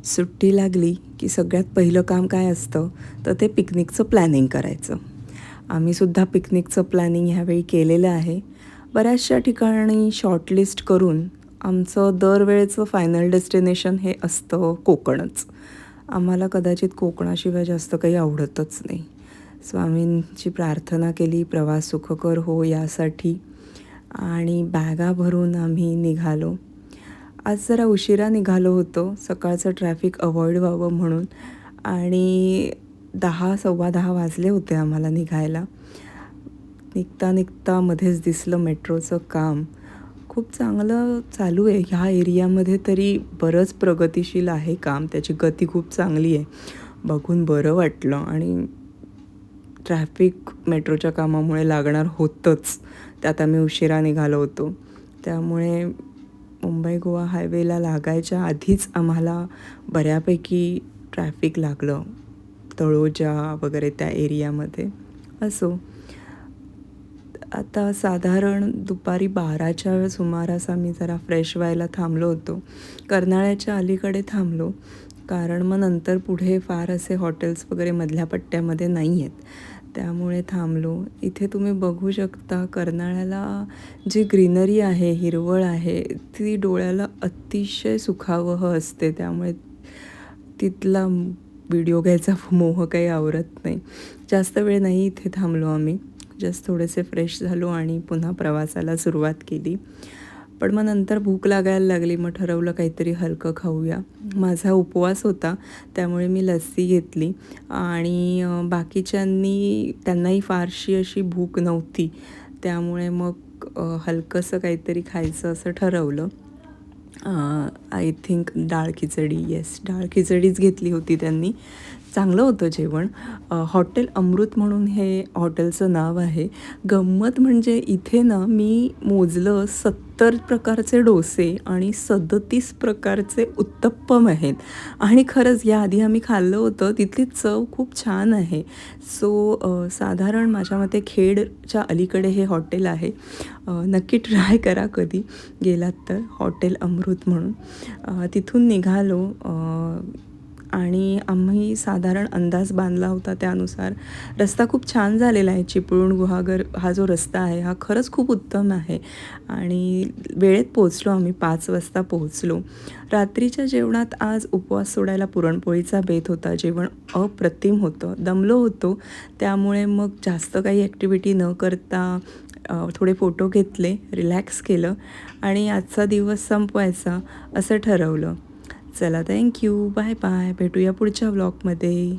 सुट्टी लागली की सगळ्यात पहिलं काम काय असतं तर ते पिकनिकचं प्लॅनिंग करायचं. आम्हीसुद्धा पिकनिकचं प्लॅनिंग ह्यावेळी केलेलं आहे. बऱ्याचशा ठिकाणी शॉर्टलिस्ट करून आमचं दरवेळेचं फायनल डेस्टिनेशन हे असतं कोकणच. आम्हाला कदाचित कोकणाशिवाय जास्त काही आवडतच नाही. स्वामींची प्रार्थना केली प्रवास सुखकर हो यासाठी आणि बॅगा भरून आम्ही निघालो. आज जरा उशिरा निघालो होतो सकाळचं ट्रॅफिक अवॉइड व्हावं म्हणून आणि 10 सव्वा 10 वाजले होते आम्हाला निघायला. निघता निघता मध्येच दिसलं मेट्रोचं काम खूप चांगलं चालू आहे. ह्या एरियामध्ये तरी बरंच प्रगतिशील आहे काम, त्याची गती खूप चांगली आहे. बघून बरं वाटलं आणि ट्रॅफिक मेट्रोच्या कामामुळे लागणार होतंच. त्यात आम्ही उशिरा निघालो होतो त्यामुळे मुंबई गोवा हायवेला लागायच्या आधीच आम्हाला बऱ्यापैकी ट्रॅफिक लागलं तळोजा वगैरे त्या एरियामध्ये. असो, आता साधारण दुपारी 12च्या सुमारास आम्ही जरा फ्रेश व्हायला थांबलो होतो. कर्नाळ्याच्या अलीकडे थांबलो कारण मग नंतर पुढे फार असे हॉटेल्स वगैरे मधल्या पट्ट्यामध्ये नाही आहेत, त्यामुळे थांबलो. इथे तुम्ही बघू शकता कर्नाळ्याला जी ग्रीनरी आहे, हिरवळ आहे, ती डोळ्याला अतिशय सुखावह असते. त्यामुळे तिथला व्हिडिओ घ्यायचा मोह काही आवरत नाही. जास्त वेळ नाही इथे थांबलो आम्ही. जस्ट थोडेसे फ्रेश झालो आणि पुन्हा प्रवासाला सुरुवात केली. पण मग नंतर भूक लागायला लागली. मग ठरवलं काहीतरी हलकं खाऊया. माझा उपवास होता त्यामुळे मी लस्सी घेतली आणि बाकीच्यांनी त्यांनाही फारशी अशी भूक नव्हती त्यामुळे मग हलकंसं काहीतरी खायचं असं ठरवलं. आय थिंक डाळ खिचडी, येस डाळ खिचडीच घेतली होती त्यांनी. चांगलं होतं जेवण. हॉटेल अमृत म्हणून हे हॉटेलचं नाव आहे. गंमत म्हणजे इथे ना मी मोजलं 70 प्रकारचे डोसे आणि 37 प्रकारचे उत्तप्पम आहेत आणि खरंच याआधी आम्ही खाल्लं होतं तिथली चव खूप छान आहे. सो साधारण माझ्या मते खेडच्या अलीकडे हे हॉटेल आहे. नक्की ट्राय करा कधी गेलात तर, हॉटेल अमृत म्हणून. तिथून निघालो आणि आम्ही साधारण अंदाज बांधला होता त्यानुसार रस्ता खूप छान झालेला आहे. चिपळूण गुहागर हा जो रस्ता आहे हा खरंच खूप उत्तम आहे आणि वेळेत पोहोचलो आम्ही. 5 वाजता पोहोचलो. रात्रीच्या जेवणात आज उपवास सोडायला पुरणपोळीचा बेत होता. जेवण अप्रतिम होतं. दमलो होतो त्यामुळे मग जास्त काही ॲक्टिव्हिटी न करता थोडे फोटो घेतले, रिलॅक्स केलं आणि आजचा दिवस संपवायचा असं ठरवलं. चला थँक्यू, बाय बाय, भेटूया पुढच्या व्लॉगमध्ये.